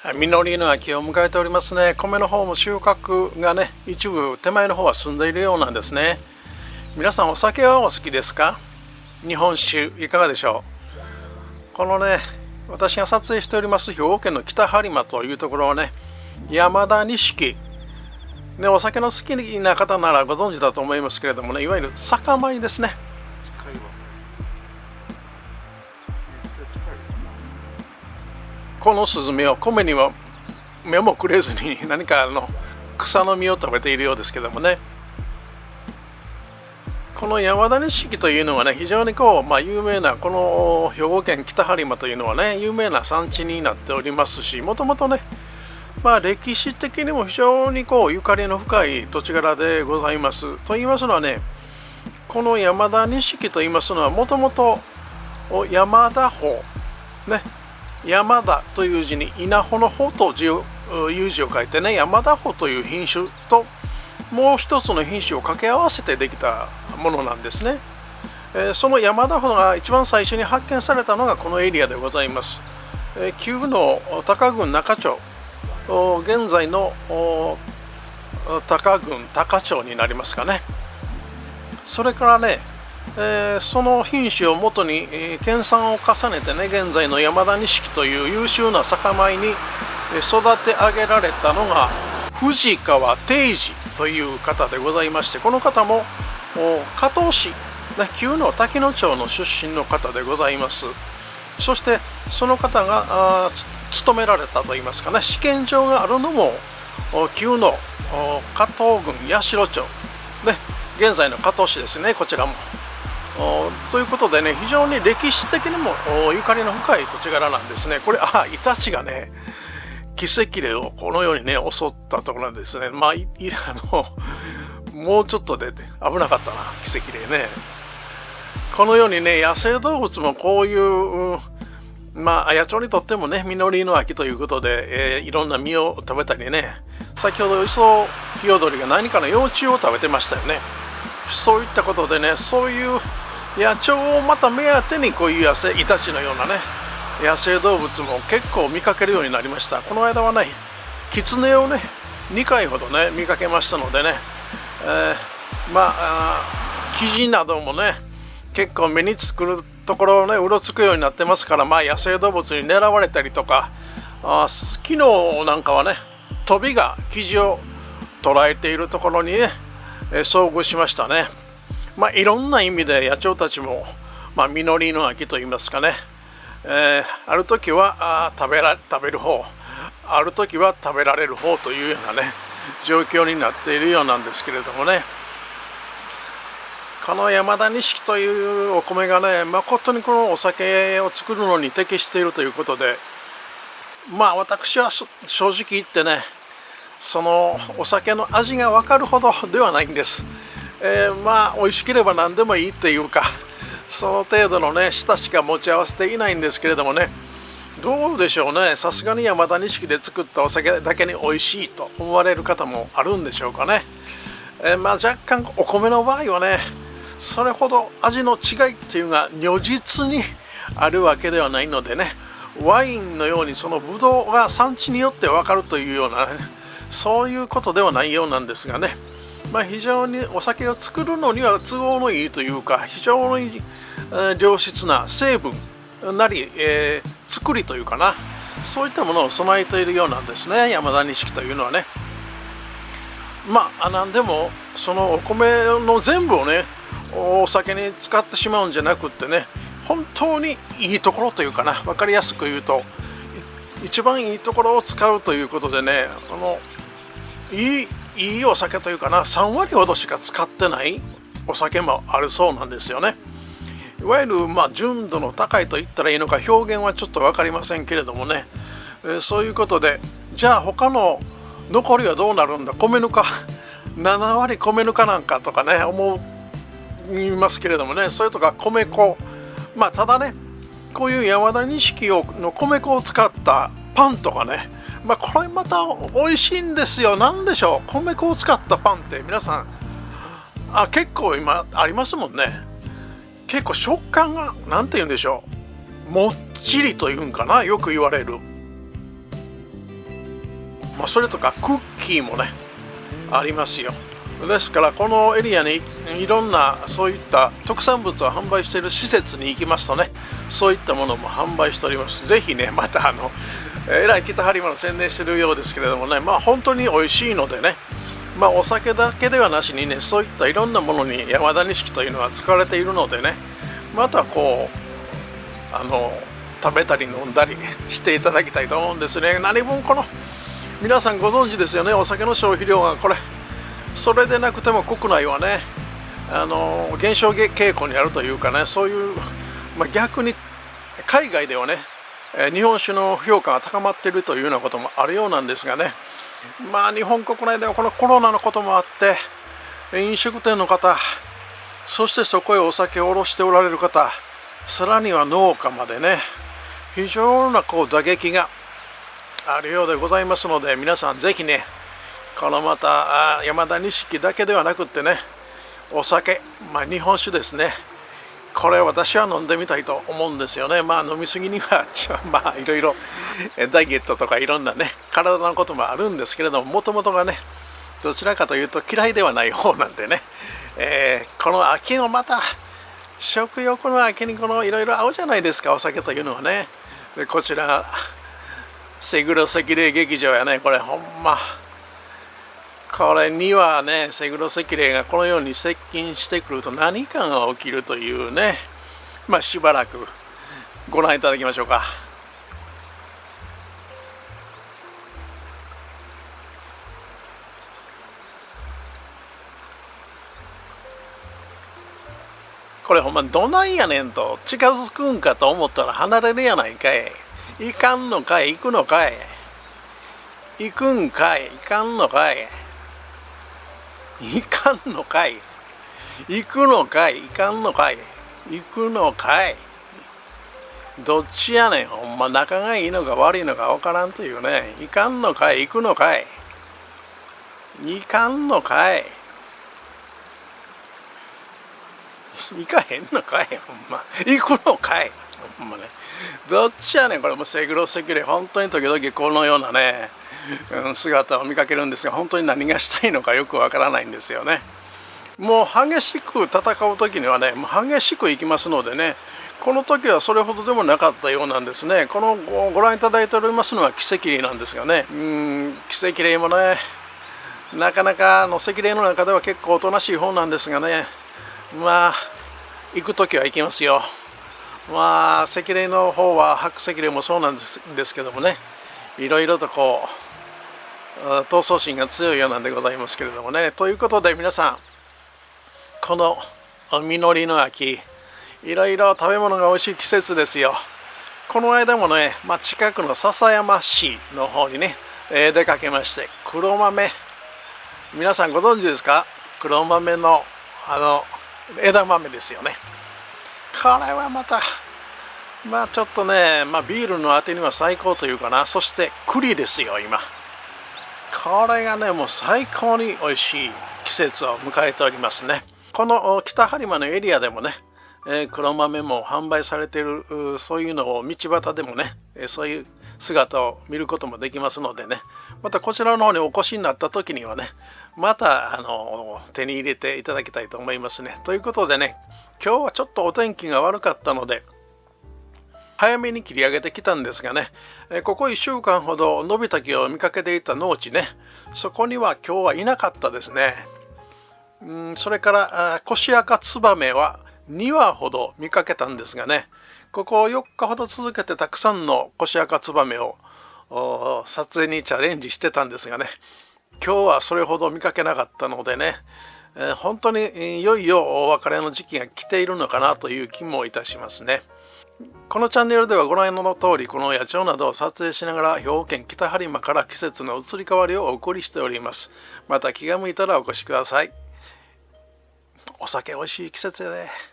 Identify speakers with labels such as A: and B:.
A: 実りの秋を迎えておりますね。米の方も収穫がね、一部手前の方は済んでいるようなんですね。皆さんお酒はお好きですか？日本酒いかがでしょう？このね、私が撮影しております兵庫県の北播磨というところはね、山田錦ね、お酒の好きな方ならご存知だと思いますけれどもね、いわゆる酒米ですね。このスズメは米には目もくれずに何か草の実を食べているようですけどもね、この山田錦というのはね、非常に有名なこの兵庫県北播磨というのはね、有名な産地になっておりますし、もともとね、歴史的にも非常にゆかりの深い土地柄でございます。と言いますのはね、この山田錦と言いますのはもともと山田穂ね、山田という字に稲穂の穂という字を書いてね、山田穂という品種ともう一つの品種を掛け合わせてできたものなんですね。その山田穂が一番最初に発見されたのがこのエリアでございます。旧の高郡中町、現在の高郡高町になりますかね。それからね、その品種をもとに、研鑽を重ねてね、現在の山田錦という優秀な酒米に育て上げられたのが藤川定治という方でございまして、この方も加東市、旧の滝野町の出身の方でございます。そしてその方が勤められたといいますかね、試験場があるのも旧の加東郡八代町、ね、現在の加東市ですね、こちらも。ということでね、非常に歴史的にもゆかりの深い土地柄なんですね。これイタチがね、奇跡霊をこのようにね襲ったところなんですね。もうちょっとで危なかったな、奇跡霊ね。このようにね、野生動物もこういう野鳥にとってもね、実りの秋ということで、いろんな実を食べたりね、先ほどイソヒヨドリが何かの幼虫を食べてましたよね。そういったことでね、そういう野鳥をまた目当てにこういうイタチのようなね野生動物も結構見かけるようになりました。この間はね、キツネをね2回ほどね見かけましたのでね、キジなどもね結構目につくるところをねうろつくようになってますから、野生動物に狙われたりとか、昨日なんかはねトビがキジを捕らえているところにね遭遇しましたね。いろんな意味で野鳥たちも、実りの秋といいますかね、ある時は食べる方、ある時は食べられる方というようなね状況になっているようなんですけれどもね、この山田錦というお米がね、誠にこのお酒を作るのに適しているということで、私は正直言ってね、そのお酒の味が分かるほどではないんです。美味しければ何でもいいっていうか、その程度のね舌しか持ち合わせていないんですけれどもね、どうでしょうね、さすがに山田錦で作ったお酒だけに美味しいと思われる方もあるんでしょうかね。若干お米の場合はね、それほど味の違いっていうのが如実にあるわけではないのでね、ワインのようにそのブドウが産地によって分かるというような、ね、そういうことではないようなんですがね、非常にお酒を作るのには都合のいいというか、非常に良質な成分なり、作りというかな、そういったものを備えているようなんですね、山田錦というのはね。何でもそのお米の全部をねお酒に使ってしまうんじゃなくってね、本当にいいところというかな、分かりやすく言うと一番いいところを使うということでね、いいお酒というかな、3割ほどしか使ってないお酒もあるそうなんですよね。いわゆる純度の高いと言ったらいいのか、表現はちょっと分かりませんけれどもね、そういうことで、じゃあ他の残りはどうなるんだ、米ぬか7割米ぬかなんかとかね思いますけれどもね、それとか米粉、ただね、こういう山田錦の米粉を使ったパンとかね、これまた美味しいんですよ。なんでしょう、米粉を使ったパンって皆さん結構今ありますもんね。結構食感がなんて言うんでしょう、もっちりというんかな、よく言われる。それとかクッキーもねありますよ。ですからこのエリアにいろんなそういった特産物を販売している施設に行きますとね、そういったものも販売しております。ぜひね、またえらい北播磨の宣伝してるようですけれどもね、本当に美味しいのでね、お酒だけではなしにね、そういったいろんなものに山田錦というのは使われているのでね、またこう食べたり飲んだりしていただきたいと思うんですね。何分皆さんご存知ですよね、お酒の消費量がそれでなくても国内はね減少傾向にあるというかね、そういう、逆に海外ではね日本酒の評価が高まっているというようなこともあるようなんですがね、日本国内ではこのコロナのこともあって飲食店の方、そしてそこへお酒を卸しておられる方、さらには農家までね、非常な打撃があるようでございますので、皆さんぜひね、また山田錦だけではなくってね、お酒、日本酒ですね、これ私は飲んでみたいと思うんですよね。飲み過ぎにはいろいろダイエットとかいろんなね体のこともあるんですけれども、もともとがねどちらかというと嫌いではない方なんでね、この秋のまた食欲の秋にいろいろ合うじゃないですか、お酒というのはね。でこちらセグロ赤霊劇場やね、これほんまこれにはね、セグロ赤霊がこのように接近してくると何かが起きるというね、しばらくご覧いただきましょうか。これほんまどないやねんと、近づくんかと思ったら離れるやないかい。いかんのかい、行くのかい、行くんかい、行かんのかい、行かんのかい、行くのかい、行かんのかい、行くのかい、どっちやねん、ほんま仲がいいのか悪いのか分からんというね。行かんのかい、行くのかい、行かんのかい、行かへんのかい、ほんま行くのかい、ほんまね、どっちやねん。これもセグロ赤霊、本当に時々このようなね姿を見かけるんですが、本当に何がしたいのかよくわからないんですよね。もう激しく戦う時にはね、もう激しくいきますのでね、この時はそれほどでもなかったようなんですね。ご覧いただいておりますのは奇跡霊なんですがね、奇跡霊もねなかなか赤霊の中では結構おとなしい方なんですがね、行く時は行きますよ。赤霊の方は白赤霊もそうなんですけどもね、いろいろと闘争心が強いようなんでございますけれどもね。ということで皆さん、この実りの秋、いろいろ食べ物が美味しい季節ですよ。この間もね、近くの篠山市の方にね、出かけまして、黒豆、皆さんご存知ですか？黒豆の枝豆ですよね。これはまたちょっとね、ビールのあてには最高というかな。そして栗ですよ今。これがねもう最高に美味しい季節を迎えておりますね。この北播磨のエリアでもね、黒豆も販売されている、そういうのを道端でもね、そういう姿を見ることもできますのでね、またこちらの方にお越しになった時にはね、また手に入れていただきたいと思いますね。ということでね、今日はちょっとお天気が悪かったので早めに切り上げてきたんですがね、ここ1週間ほどのびたけを見かけていた農地ね、そこには今日はいなかったですね。それからコシアカツバメは2羽ほど見かけたんですがね、ここ4日ほど続けてたくさんのコシアカツバメを撮影にチャレンジしてたんですがね、今日はそれほど見かけなかったのでね、本当にいよいよお別れの時期が来ているのかなという気もいたしますね。このチャンネルではご覧の通り、この野鳥などを撮影しながら兵庫県北播磨から季節の移り変わりをお送りしております。また気が向いたらお越しください。お酒おいしい季節やで。